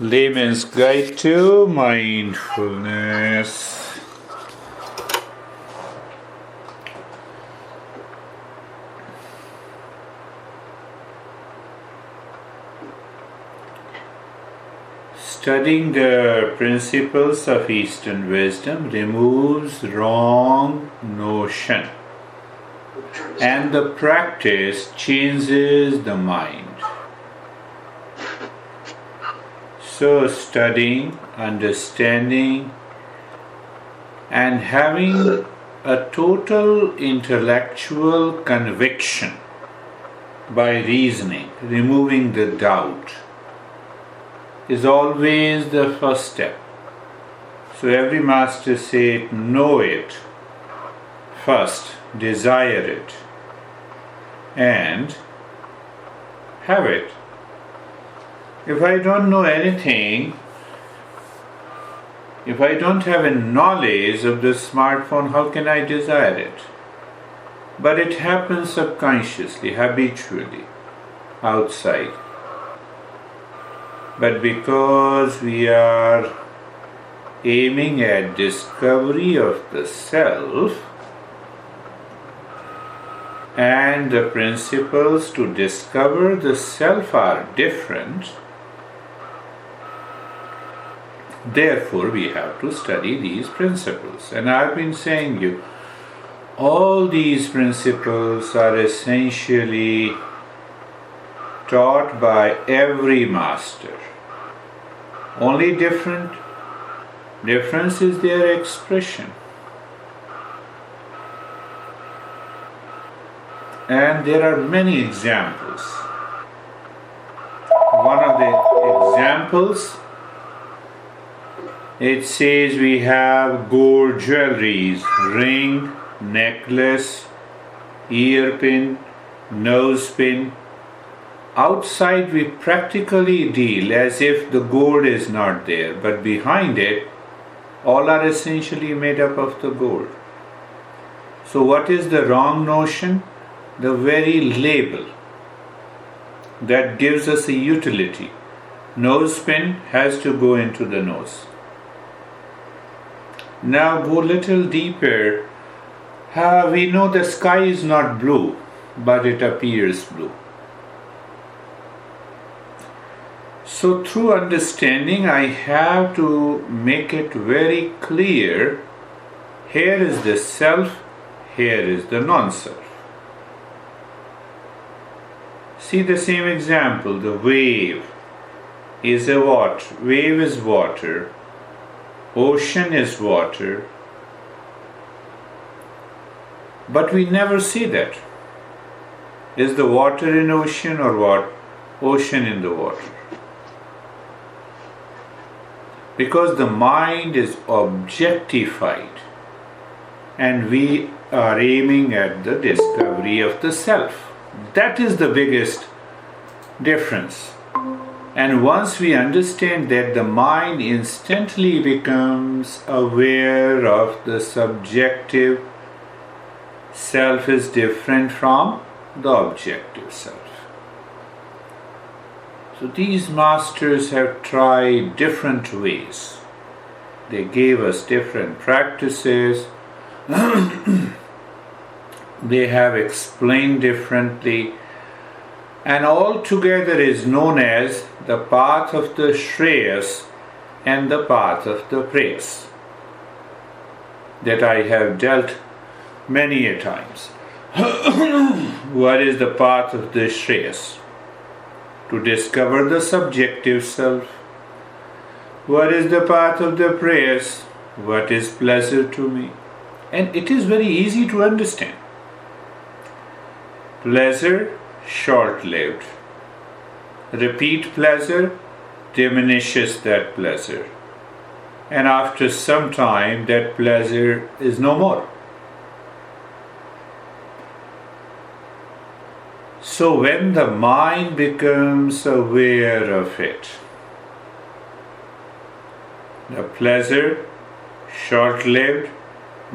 Layman's Guide to Mindfulness. Studying the principles of Eastern wisdom removes wrong notion, and the practice changes the mind. So studying, understanding, and having a total intellectual conviction by reasoning, removing the doubt, is always the first step. So every master said, know it first, desire it, and have it. If I don't know anything, if I don't have a knowledge of the smartphone, how can I desire it? But it happens subconsciously, habitually, outside. But because we are aiming at discovery of the self, and the principles to discover the self are different, therefore we have to study these principles. And I've been saying you, all these principles are essentially taught by every master. Only difference is their expression. And there are many examples. One of the examples, it says we have gold jewelries, ring, necklace, earpin, nose pin. Outside we practically deal as if the gold is not there, but behind it, all are essentially made up of the gold. So what is the wrong notion? The very label that gives us a utility. Nose pin has to go into the nose. Now go a little deeper. We know the sky is not blue, but it appears blue. So through understanding, I have to make it very clear, here is the self, here is the non-self. See the same example, the wave is wave is water, ocean is water, but we never see that. Is the water in ocean or what? Ocean in the water. Because the mind is objectified and we are aiming at the discovery of the self. That is the biggest difference. And once we understand that, the mind instantly becomes aware of the subjective self is different from the objective self. So these masters have tried different ways. They gave us different practices. They have explained differently. And all together is known as the path of the Shreyas and the path of the Preyas, that I have dealt many a times. What is the path of the Shreyas? To discover the subjective self. What is the path of the Preyas? What is pleasure to me? And it is very easy to understand. Pleasure, short-lived. Repeat pleasure diminishes that pleasure. And after some time, that pleasure is no more. So when the mind becomes aware of it, the pleasure, short-lived,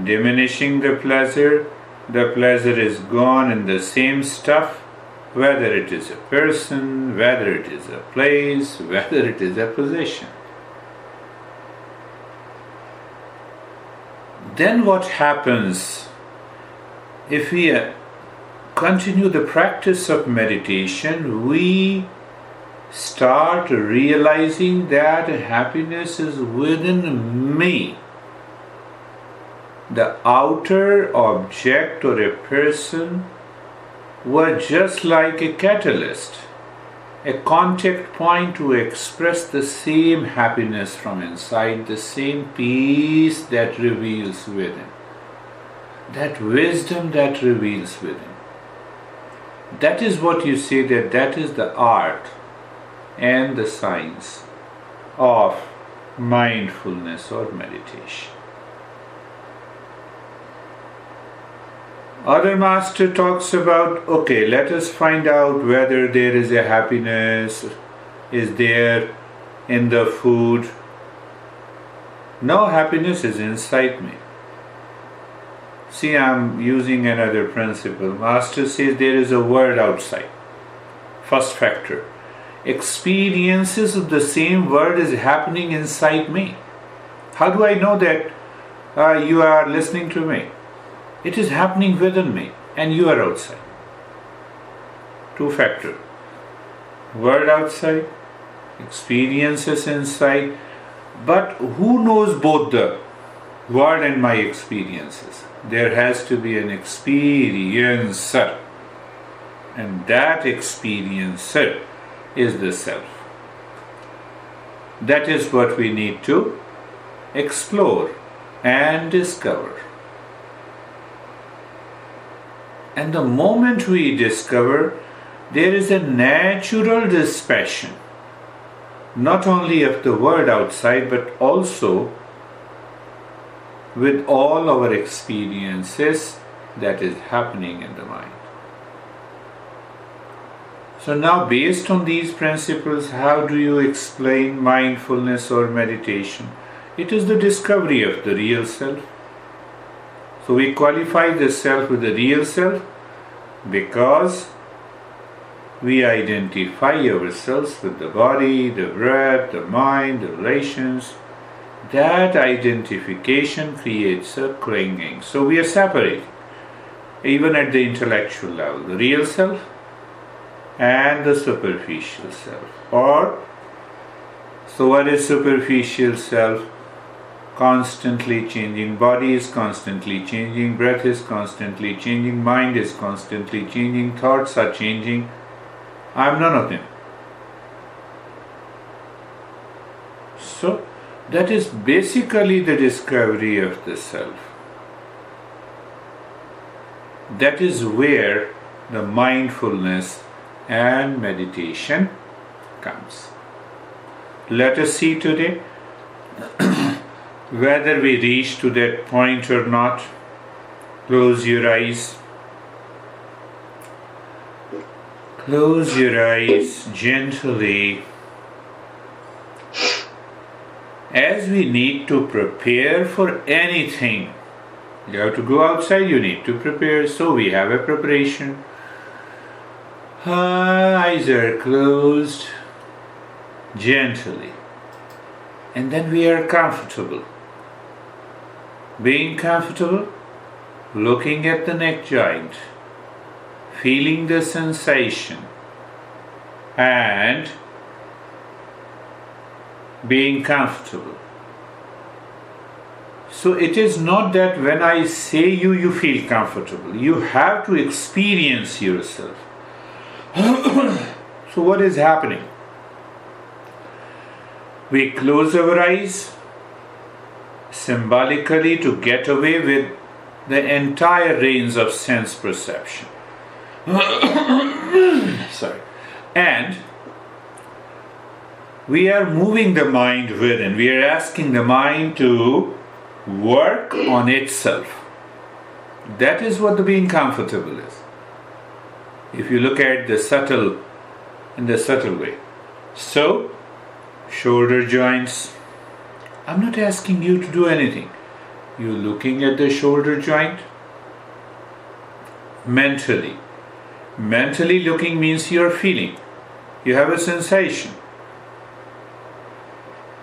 diminishing the pleasure is gone and the same stuff whether it is a person, whether it is a place, whether it is a position. Then what happens if we continue the practice of meditation? We start realizing that happiness is within me. The outer object or a person were just like a catalyst, a contact point to express the same happiness from inside, the same peace that reveals within, that wisdom that reveals within. That is what you say, that is the art and the science of mindfulness or meditation. Other master talks about, okay, let us find out whether there is a happiness, is there in the food. No, happiness is inside me. See, I'm using another principle. Master says there is a world outside. First factor. Experiences of the same world is happening inside me. How do I know that you are listening to me? It is happening within me and you are outside. Two factor. World outside, experiences inside. But who knows both the world and my experiences? There has to be an experiencer. And that experiencer is the self. That is what we need to explore and discover. And the moment we discover, there is a natural dispassion, not only of the world outside, but also with all our experiences that is happening in the mind. So now, based on these principles, how do you explain mindfulness or meditation? It is the discovery of the real self. So we qualify the self with the real self because we identify ourselves with the body, the breath, the mind, the relations. That identification creates a clinging. So we are separate, even at the intellectual level, the real self and the superficial self. So what is superficial self? Constantly changing, body is constantly changing, breath is constantly changing, mind is constantly changing, thoughts are changing. I am none of them. So that is basically the discovery of the self. That is where the mindfulness and meditation comes. Let us see today whether we reach to that point or not. Close your eyes. Close your eyes gently. As we need to prepare for anything, you have to go outside, you need to prepare, so we have a preparation. Eyes are closed gently, and then we are comfortable. Being comfortable, looking at the neck joint, feeling the sensation, and being comfortable. So it is not that when I say you feel comfortable. You have to experience yourself. So what is happening? We close our eyes symbolically to get away with the entire range of sense perception. Sorry. And we are moving the mind within. We are asking the mind to work on itself. That is what the being comfortable is. If you look at the subtle, in the subtle way. So, shoulder joints. I'm not asking you to do anything. You're looking at the shoulder joint mentally. Mentally looking means you're feeling. You have a sensation.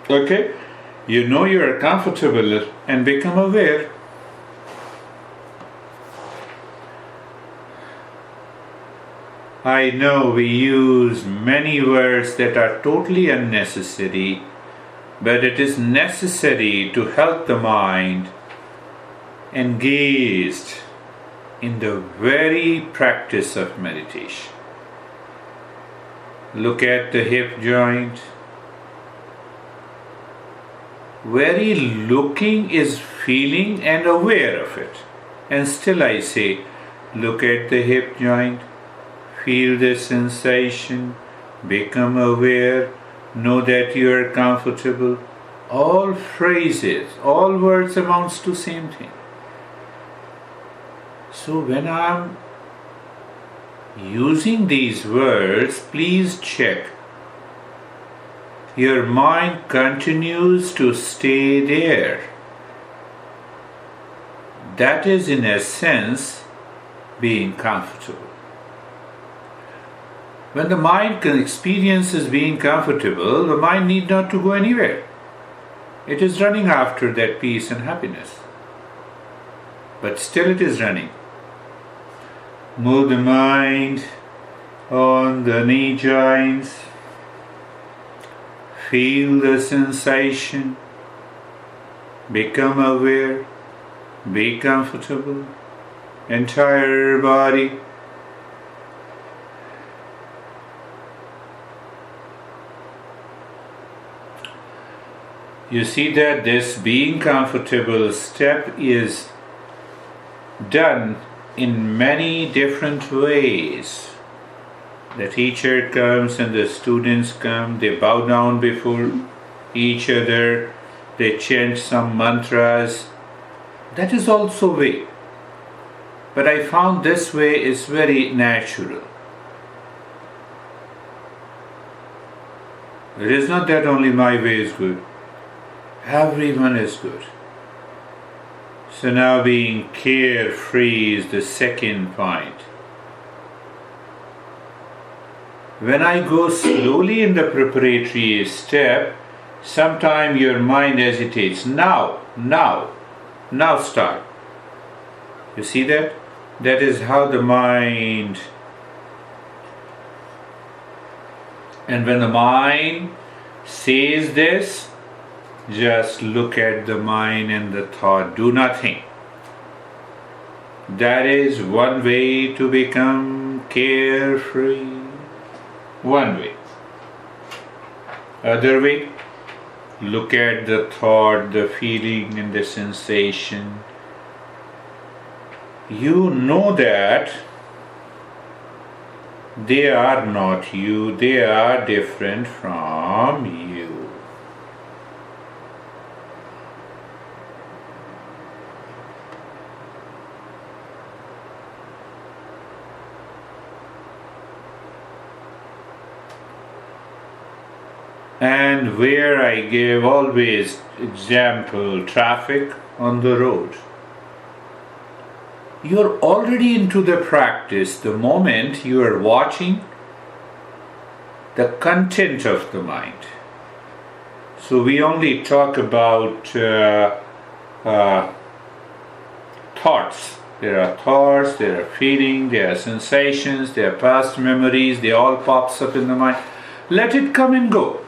Okay? You know you're comfortable and become aware. I know we use many words that are totally unnecessary, but it is necessary to help the mind engaged in the very practice of meditation. Look at the hip joint. Very looking is feeling and aware of it. And still I say, look at the hip joint, feel the sensation, become aware, know that you are comfortable. All phrases, all words amounts to same thing. So when I'm using these words, please check. Your mind continues to stay there. That is, in a sense, being comfortable. When the mind experiences being comfortable, the mind need not to go anywhere. It is running after that peace and happiness. But still it is running. Move the mind on the knee joints. Feel the sensation. Become aware. Be comfortable. Entire body. You see that this being comfortable step is done in many different ways. The teacher comes and the students come, they bow down before each other, they chant some mantras. That is also way. But I found this way is very natural. It is not that only my way is good. Everyone is good. So now being carefree is the second point. When I go slowly in the preparatory step, sometimes your mind hesitates. Now start. You see that? That is how the mind. And when the mind says this, just look at the mind and the thought. Do nothing. That is one way to become carefree. One way. Other way, look at the thought, the feeling and the sensation. You know that they are not you, they are different from you. And where I give always example, traffic on the road. You're already into the practice the moment you are watching the content of the mind. So we only talk about thoughts. There are thoughts, there are feelings, there are sensations, there are past memories, they all pops up in the mind. Let it come and go.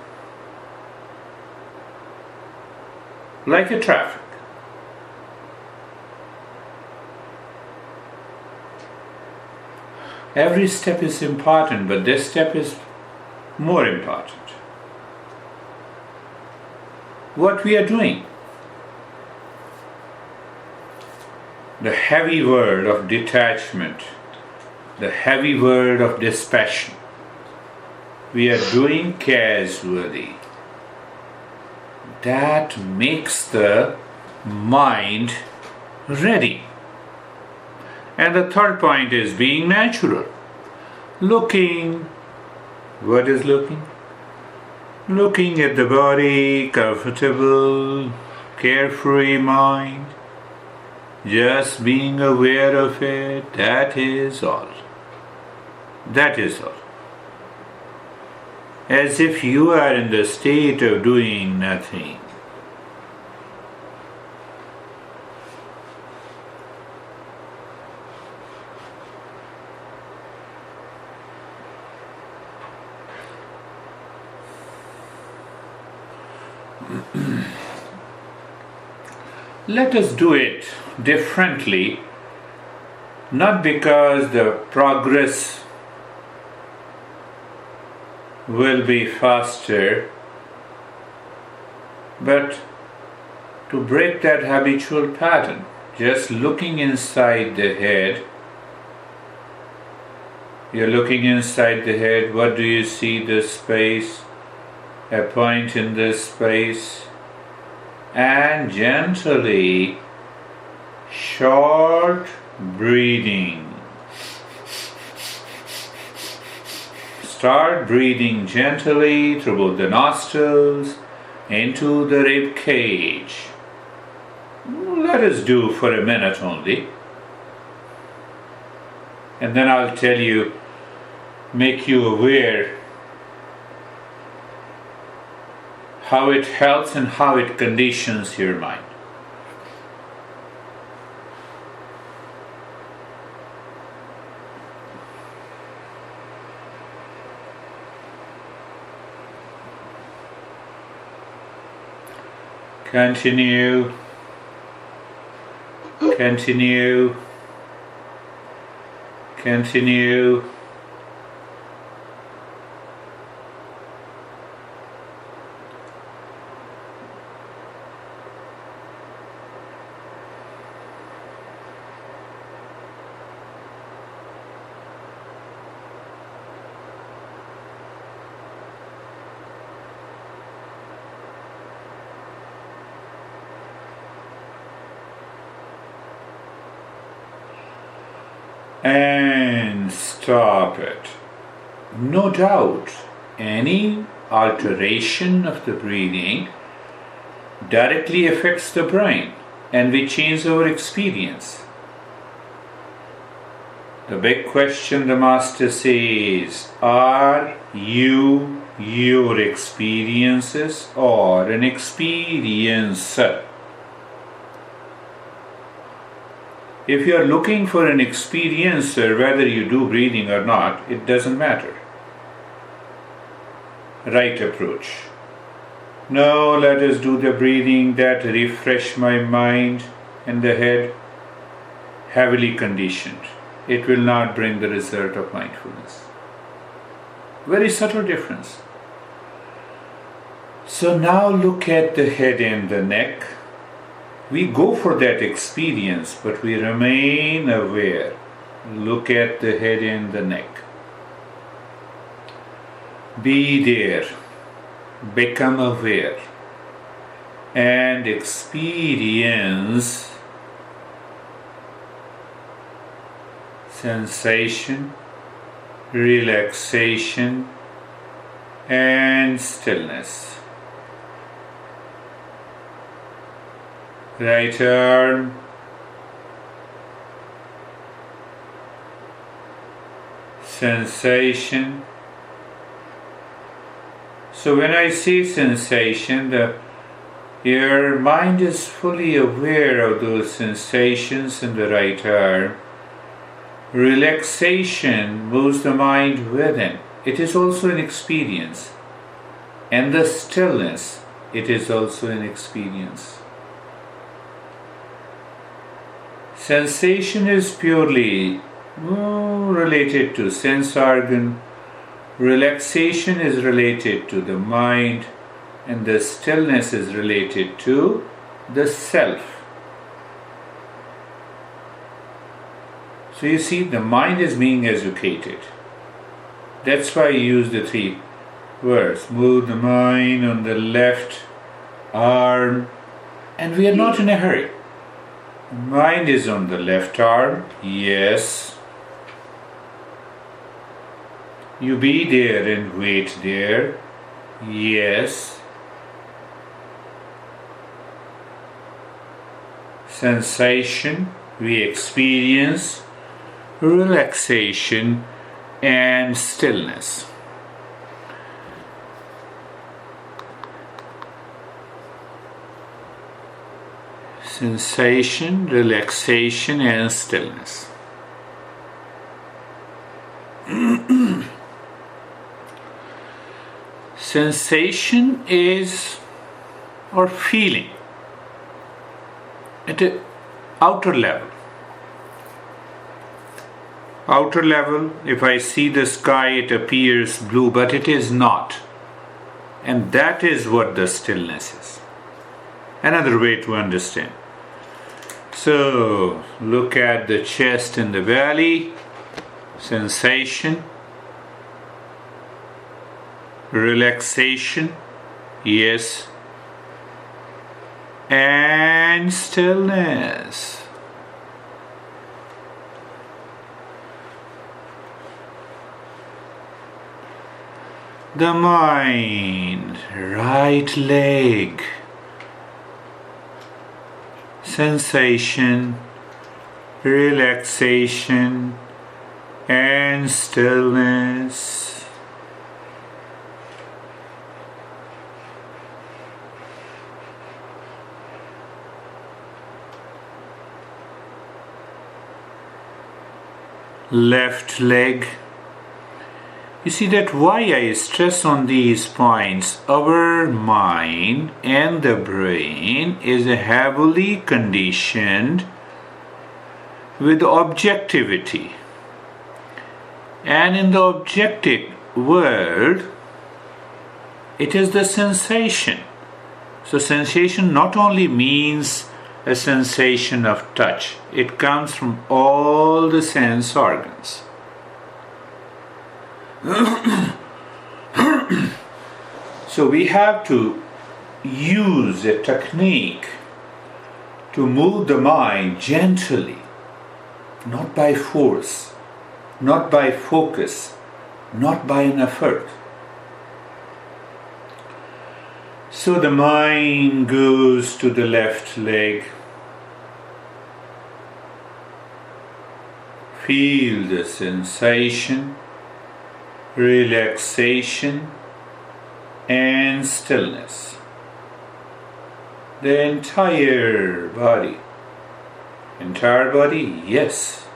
Like a traffic. Every step is important, but this step is more important. What we are doing. The heavy word of detachment, the heavy word of dispassion, we are doing casually. That makes the mind ready. And the third point is being natural. Looking. What is looking? Looking at the body, comfortable, carefree mind. Just being aware of it, that is all. That is all. As if you are in the state of doing nothing. Let us do it differently, not because the progress will be faster, but to break that habitual pattern. Just looking inside the head. You're looking inside the head. What do you see? The space, a point in this space, and gently, short breathing. Start breathing gently through both the nostrils into the rib cage. Let us do for a minute only. And then I'll tell you, make you aware how it helps and how it conditions your mind. Continue, continue, continue. And stop it. No doubt, any alteration of the breathing directly affects the brain, and we change our experience. The big question the Master says, are you your experiences or an experiencer? If you are looking for an experiencer, whether you do breathing or not, it doesn't matter. Right approach. No, let us do the breathing that refresh my mind and the head. Heavily conditioned. It will not bring the result of mindfulness. Very subtle difference. So now look at the head and the neck. We go for that experience, but we remain aware. Look at the head and the neck. Be there. Become aware. And experience sensation, relaxation, and stillness. Right arm, sensation. So when I say sensation, your mind is fully aware of those sensations in the right arm. Relaxation moves the mind within. It is also an experience. And the stillness, it is also an experience. Sensation is purely related to sense organ. Relaxation is related to the mind, and the stillness is related to the self. So you see, the mind is being educated. That's why I use the three words. Move the mind on the left arm, and we are not in a hurry. Mind is on the left arm, yes. You be there and wait there, yes. Sensation, we experience. Relaxation, and stillness. Sensation, relaxation, and stillness. Sensation is or feeling at an outer level. Outer level, if I see the sky, it appears blue, but it is not. And that is what the stillness is. Another way to understand. So, look at the chest and the belly, sensation, relaxation, yes, and stillness. The mind, right leg, sensation, relaxation, and stillness. Left leg. You see that why I stress on these points. Our mind and the brain is heavily conditioned with objectivity. And in the objective world, it is the sensation. So sensation not only means a sensation of touch, it comes from all the sense organs. So we have to use a technique to move the mind gently, not by force, not by focus, not by an effort. So the mind goes to the left leg. Feel the sensation, relaxation, and stillness. The entire body. Entire body, yes.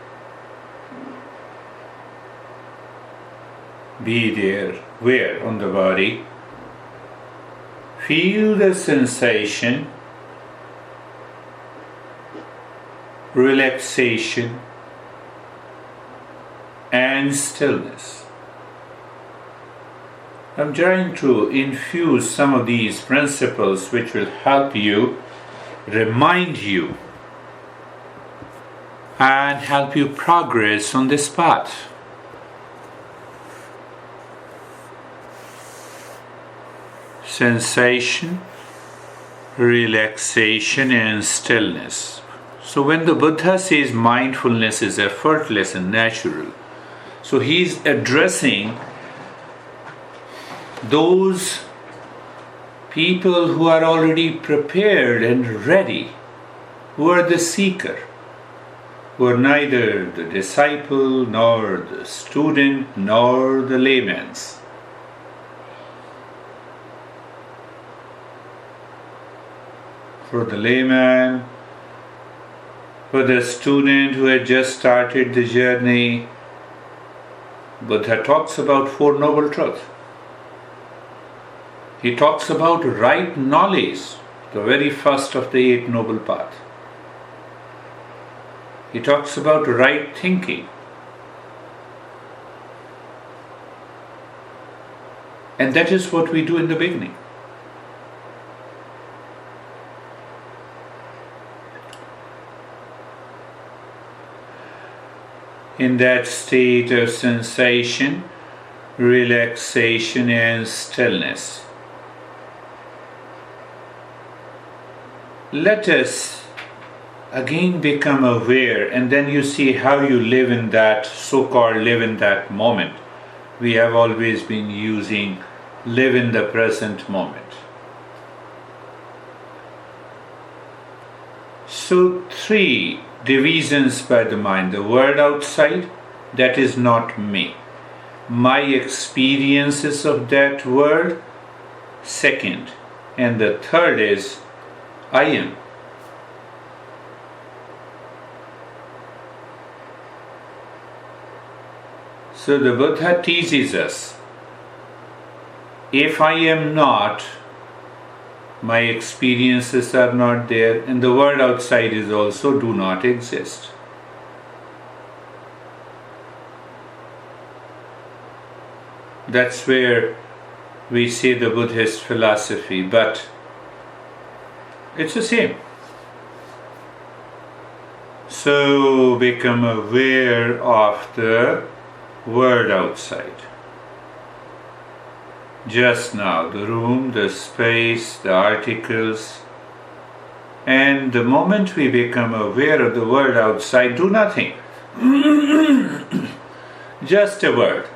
Be there. Where on the body? Feel the sensation, relaxation, and stillness. I'm trying to infuse some of these principles which will help you, remind you, and help you progress on this path. Sensation, relaxation, and stillness. So when the Buddha says mindfulness is effortless and natural, so he's addressing those people who are already prepared and ready, who are the seeker, who are neither the disciple, nor the student, nor the layman. For the layman, for the student who had just started the journey, Buddha talks about Four Noble Truths. He talks about right knowledge, the very first of the Eight Noble Paths. He talks about right thinking. And that is what we do in the beginning. In that state of sensation, relaxation, and stillness, let us again become aware, and then you see how you live in that, so-called live in that moment. We have always been using live in the present moment. So 3 divisions by the mind. The world outside, that is not me. my experiences of that world, second. And the third is I am. So the Buddha teaches us, if I am not, my experiences are not there, and the world outside is also do not exist. That's where we see the Buddhist philosophy, but it's the same. So become aware of the world outside. Just now, the room, the space, the articles, and the moment we become aware of the world outside, do nothing. Just a word.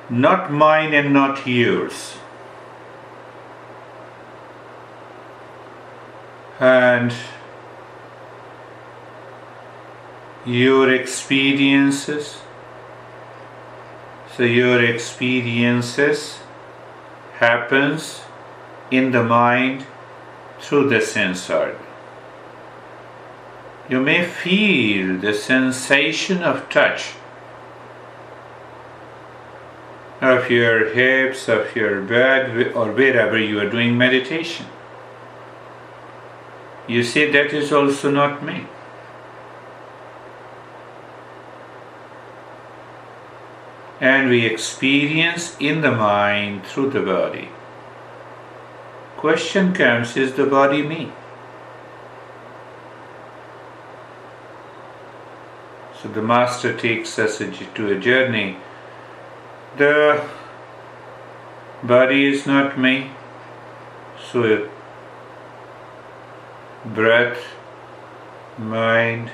Not mine and not yours. And your experiences. So your experiences happens in the mind through the sense organ. You may feel the sensation of touch of your hips, of your bed, or wherever you are doing meditation. You say that is also not me. And we experience in the mind through the body. Question comes, is the body me? So the Master takes us to a journey. The body is not me. So breath, mind,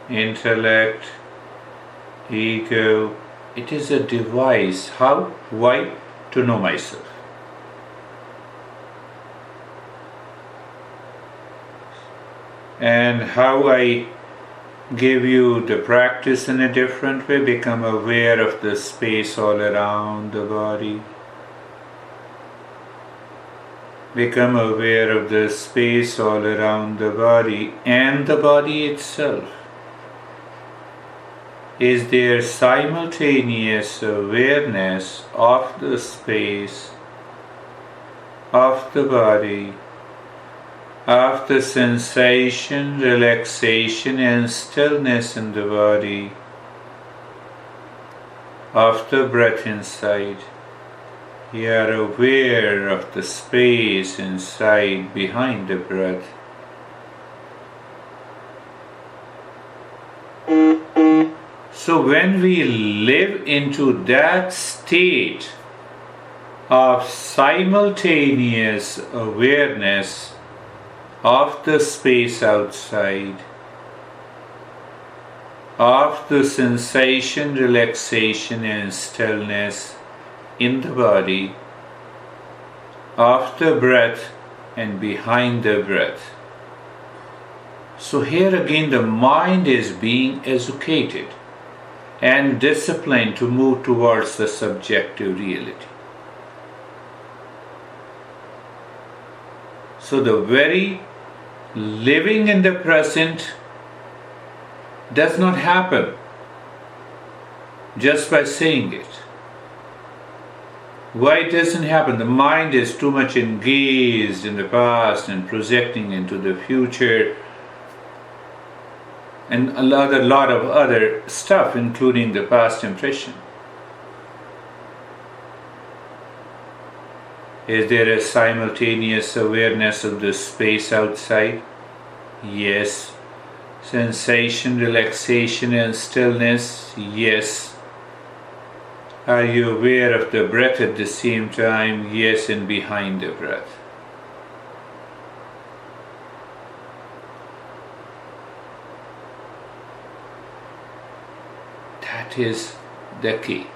intellect, ego, it is a device. How? Why? To know myself. And how I give you the practice in a different way, become aware of the space all around the body. Become aware of the space all around the body and the body itself. Is there simultaneous awareness of the space, of the body, of the sensation, relaxation and stillness in the body, of the breath inside. You are aware of the space inside, behind the breath. So when we live into that state of simultaneous awareness of the space outside, of the sensation, relaxation and stillness in the body, of the breath and behind the breath. So here again the mind is being educated and disciplined to move towards the subjective reality. So the very living in the present does not happen just by saying it. Why it doesn't happen? The mind is too much engaged in the past and projecting into the future and a lot of other stuff, including the past impression. Is there a simultaneous awareness of the space outside? Yes. Sensation, relaxation and stillness? Yes. Are you aware of the breath at the same time? Yes, and behind the breath. That is the key.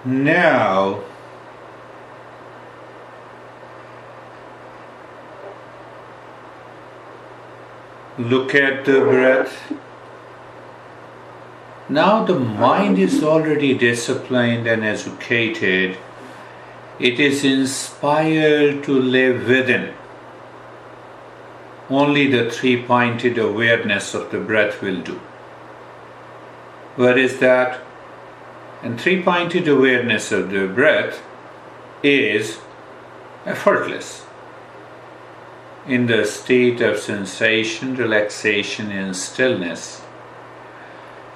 Now, look at the breath. Now the mind is already disciplined and educated. It is inspired to live within. Only the three-pointed awareness of the breath will do. What is that? And three-pointed awareness of the breath is effortless. In the state of sensation, relaxation, and stillness,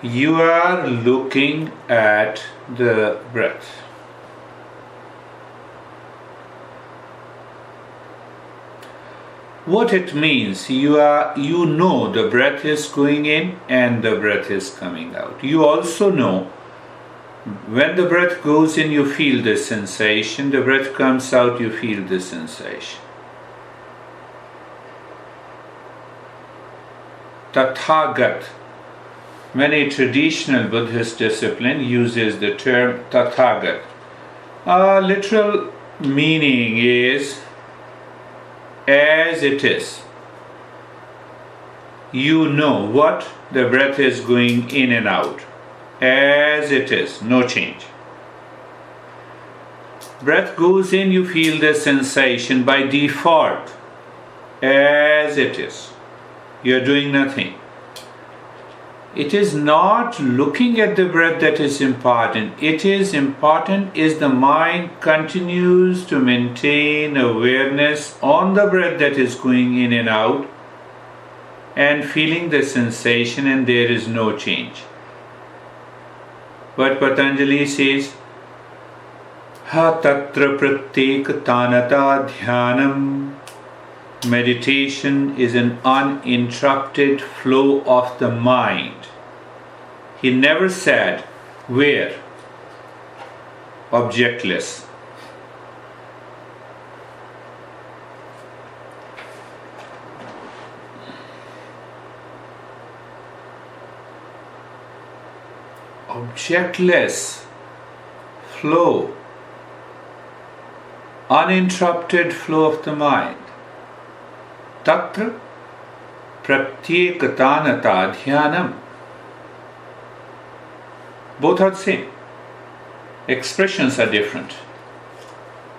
you are looking at the breath. What it means, you know the breath is going in and the breath is coming out. You also know when the breath goes in, you feel the sensation. The breath comes out, you feel the sensation. Tathagat. Many traditional Buddhist discipline uses the term Tathagat. Literal meaning is as it is. You know what? The breath is going in and out. As it is, no change. Breath goes in, you feel the sensation by default. As it is. You are doing nothing. It is not looking at the breath that is important. It is important is the mind continues to maintain awareness on the breath that is going in and out and feeling the sensation, and there is no change. But Patanjali says, Ha tatra pratyek tanata dhyanam. Meditation is an uninterrupted flow of the mind. He never said where, objectless. Objectless flow, uninterrupted flow of the mind. Tatra pratyekatanata dhyanam. Both are the same. Expressions are different.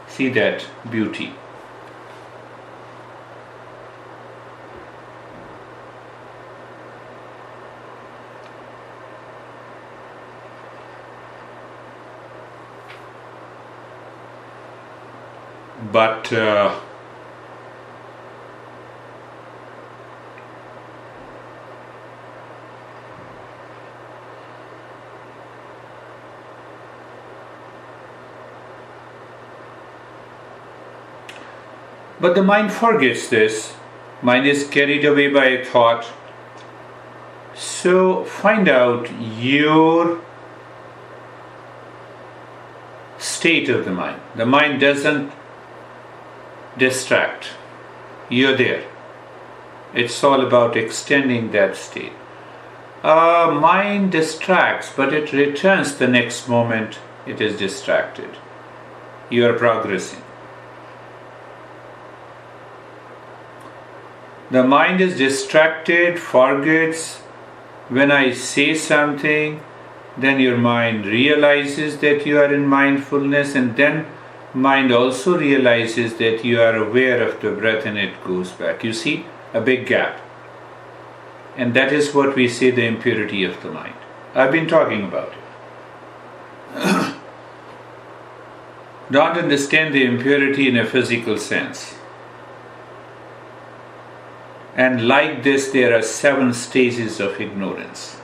See that beauty. But the mind forgets this. Mind is carried away by a thought. So find out your state of the mind. The mind doesn't distract. You're there. It's all about extending that state. Mind distracts, but it returns the next moment it is distracted. You are progressing. The mind is distracted, forgets. When I say something, then your mind realizes that you are in mindfulness, and then mind also realizes that you are aware of the breath and it goes back. You see, a big gap. And that is what we say the impurity of the mind. I've been talking about it. Don't understand the impurity in a physical sense. And like this, there are 7 stages of ignorance.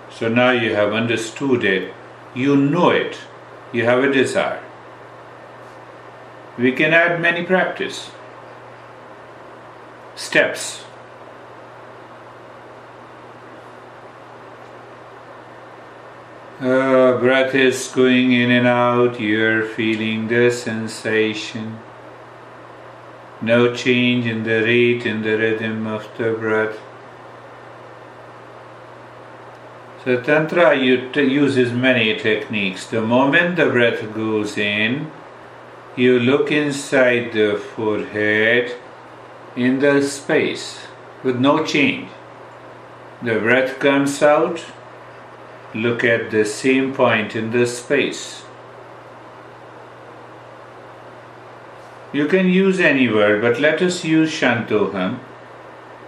So now you have understood it, you know it, you have a desire. We can add many practice steps. Breath is going in and out, you're feeling the sensation. No change in the rate, in the rhythm of the breath. So Tantra uses many techniques. The moment the breath goes in, you look inside the forehead in the space with no change. The breath comes out, look at the same point in the space. You can use any word, but let us use Shantoham.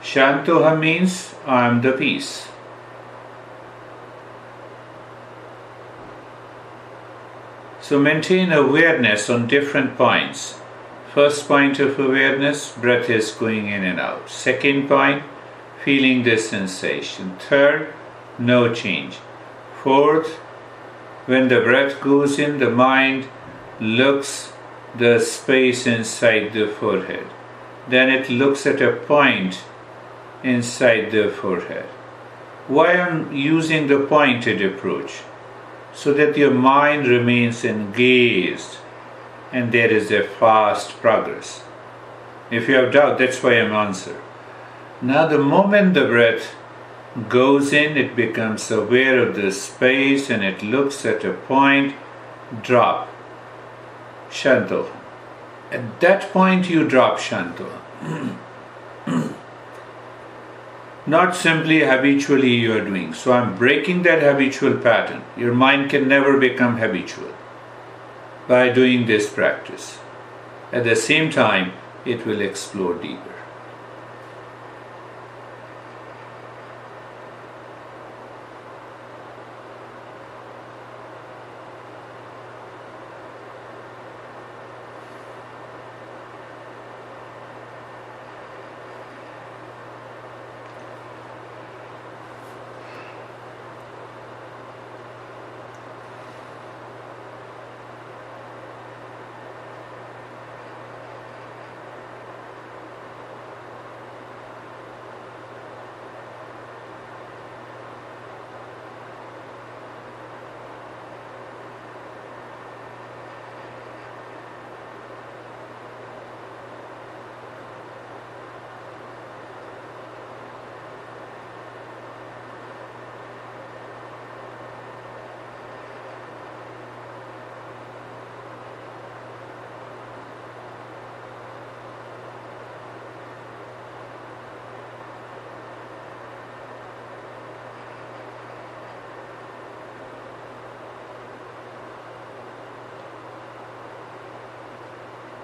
Shantoham means I am the peace. So maintain awareness on different points. First point of awareness, breath is going in and out. Second point, feeling the sensation. Third, no change. Fourth, when the breath goes in, the mind looks the space inside the forehead. Then it looks at a point inside the forehead. Why I'm using the pointed approach? So that your mind remains engaged and there is a fast progress. If you have doubt, that's why I'm answering. Now the moment the breath goes in, it becomes aware of the space and it looks at a point, drop. Shanto. At that point you drop Shanto. Not simply habitually you are doing. So I'm breaking that habitual pattern. Your mind can never become habitual by doing this practice. At the same time, it will explore deeper.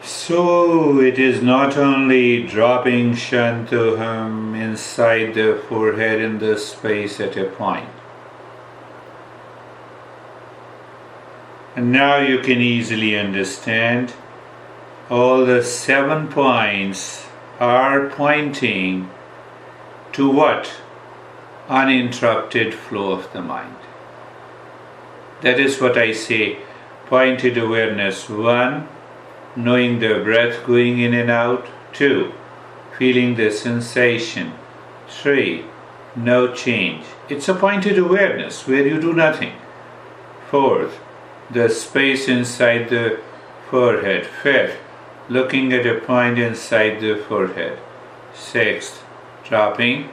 So it is not only dropping Shantoham inside the forehead in the space at a point. And now you can easily understand all the 7 points are pointing to what? Uninterrupted flow of the mind. That is what I say, pointed awareness. 1, knowing the breath going in and out. 2, feeling the sensation. 3, no change. It's a pointed awareness where you do nothing. 4th, the space inside the forehead. 5th, looking at a point inside the forehead. 6th, dropping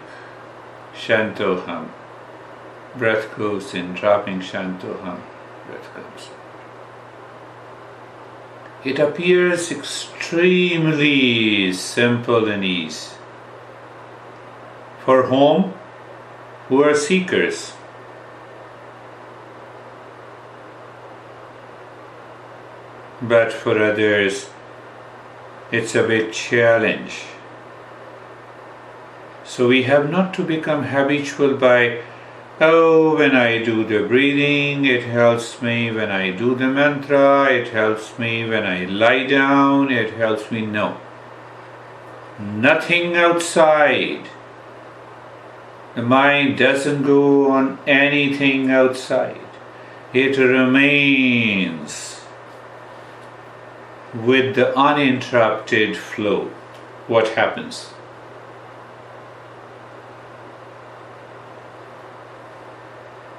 Shantoham. Breath goes in, dropping Shantoham. Breath comes in. It appears extremely simple and easy. For whom? Who are seekers. But for others, it's a big challenge. So we have not to become habitual by, when I do the breathing, it helps me. When I do the mantra, it helps me. When I lie down, it helps me. No. Nothing outside. The mind doesn't go on anything outside. It remains with the uninterrupted flow. What happens?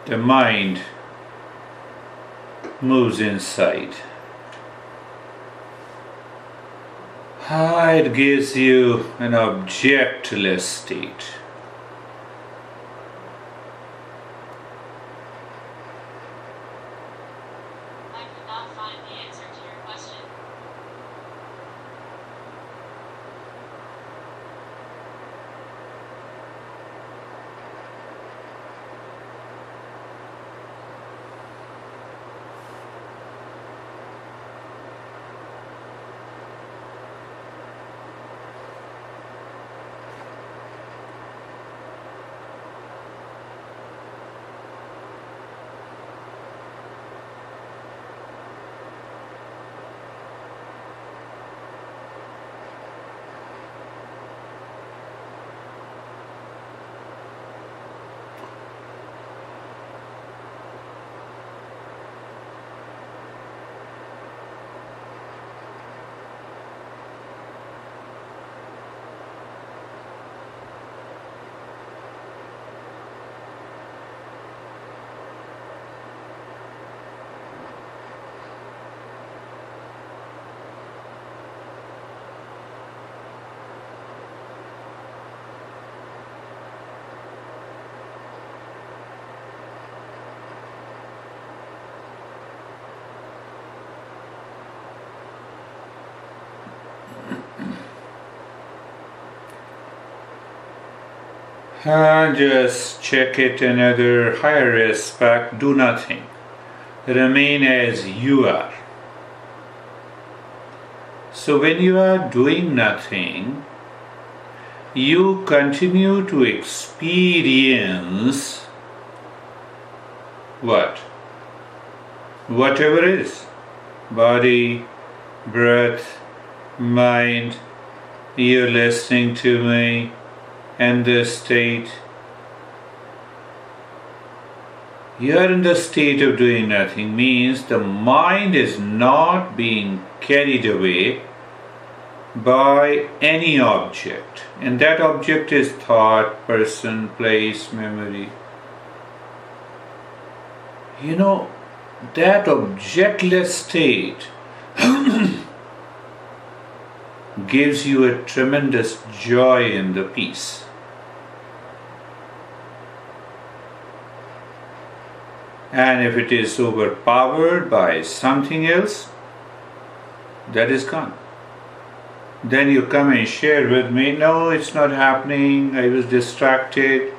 The mind moves inside. It gives you an objectless state. find the answer to your question. And just check it another higher aspect. Do nothing. Remain as you are. So when you are doing nothing, you continue to experience what? Whatever is. Body, breath, mind, you're listening to me, and the state. You are in the state of doing nothing means the mind is not being carried away by any object, and that object is thought, person, place, memory. That objectless state gives you a tremendous joy in the peace. And if it is overpowered by something else, that is gone. Then you come and share with me, no, it's not happening, I was distracted.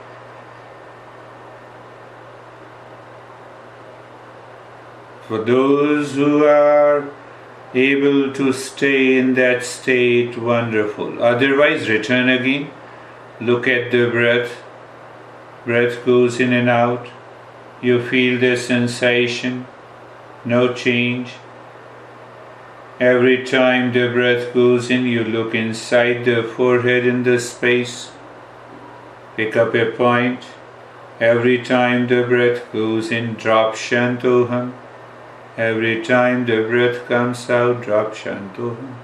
For those who are able to stay in that state, wonderful. Otherwise, return again. Look at the breath. Breath goes in and out. You feel the sensation. No change. Every time the breath goes in, you look inside the forehead in the space. Pick up a point. Every time the breath goes in, drop Shantoham. Every time the breath comes out, drop Shantoham.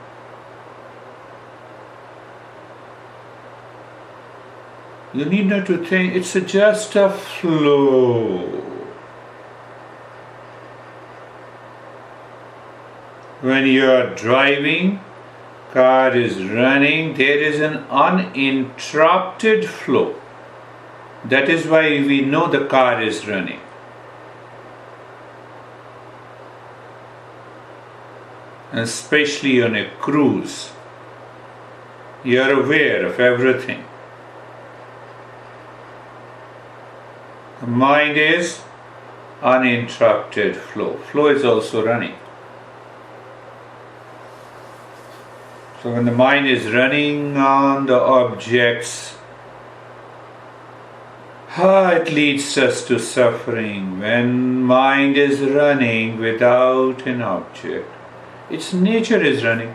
You need not to think, it's just a flow. When you are driving, car is running, there is an uninterrupted flow. That is why we know the car is running. Especially on a cruise, you are aware of everything. The mind is uninterrupted flow. Flow is also running. So when the mind is running on the objects, it leads us to suffering. When mind is running without an object, its nature is running.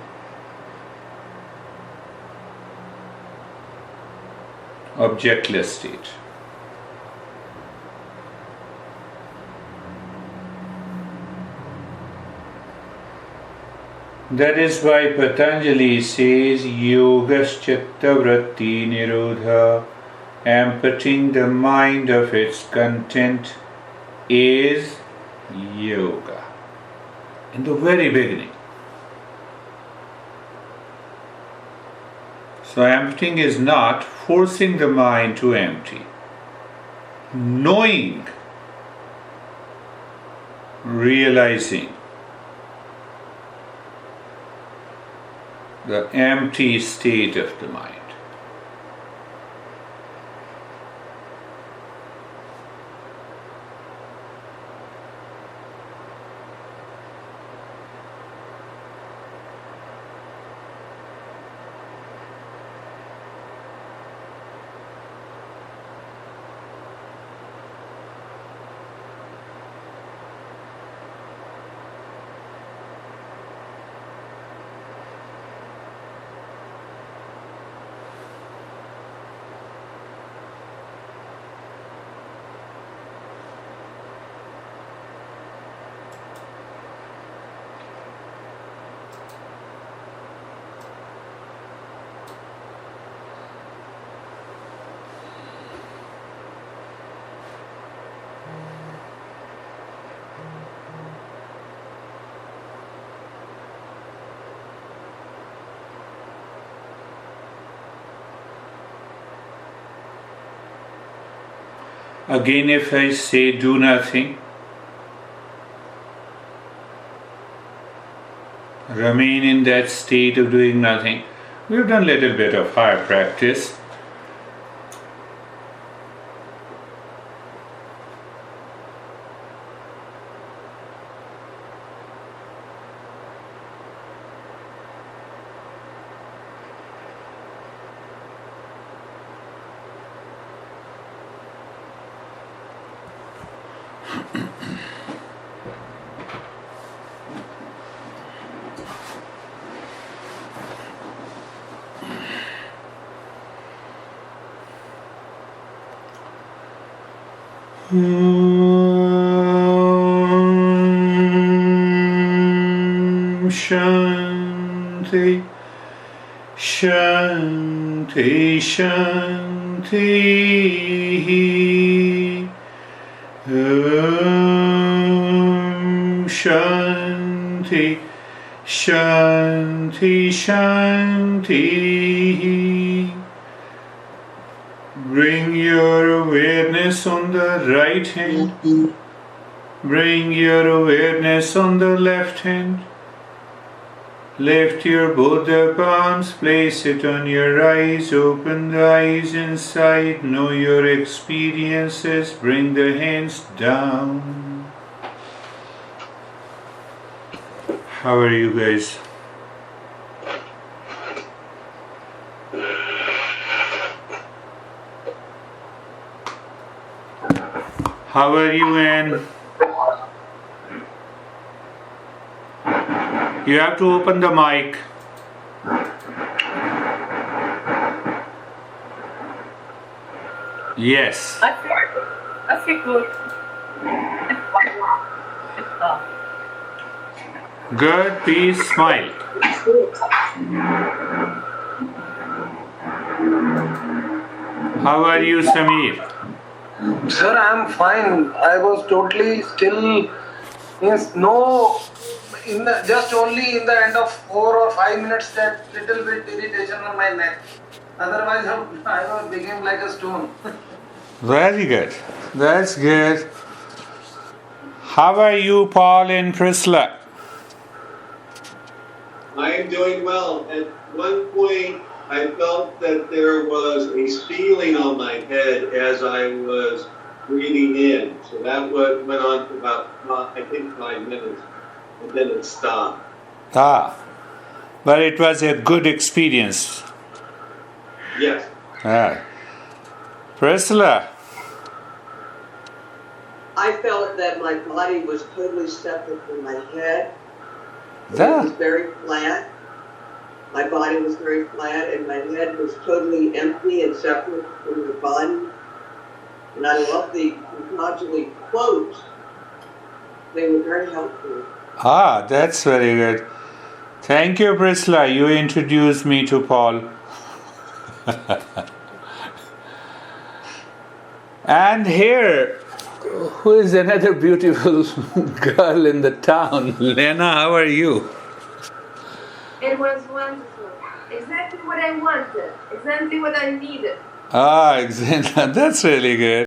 Objectless state. That is why Patanjali says, Yogas Chitta Vritti Nirodha, emptying the mind of its content is yoga. In the very beginning. So emptying is not forcing the mind to empty. Knowing, realizing the empty state of the mind. Again, if I say do nothing, remain in that state of doing nothing. We've done a little bit of higher practice. Shanti, Shanti, Shanti. Shanti, Shanti, Shanti. Bring your awareness on the right hand. Bring your awareness on the left hand. Lift your both the palms, place it on your eyes, open the eyes inside, know your experiences, bring the hands down. How are you guys? How are you, Anne? You have to open the mic. Yes. I feel good. Good, please smile. How are you, Samir? Sir, I am fine. I was totally still. Means no. Just only in the end of 4 or 5 minutes that little bit irritation on my neck. Otherwise, I was became like a stone. Very good. That's good. How are you, Paul and Priscilla? I am doing well. At one point, I felt that there was a ceiling on my head as I was breathing in. So that went on for about, I think, 5 minutes. And then it stopped. But it was a good experience. Yes. Priscilla? I felt that my body was totally separate from my head. It was very flat. My body was very flat, and my head was totally empty and separate from the body. And I love the Patanjali quotes. They were very helpful. That's very good. Thank you, Priscilla. You introduced me to Paul. And here, who is another beautiful girl in the town? Lena, how are you? It was wonderful. Exactly what I wanted. Exactly what I needed. Exactly. That's really good.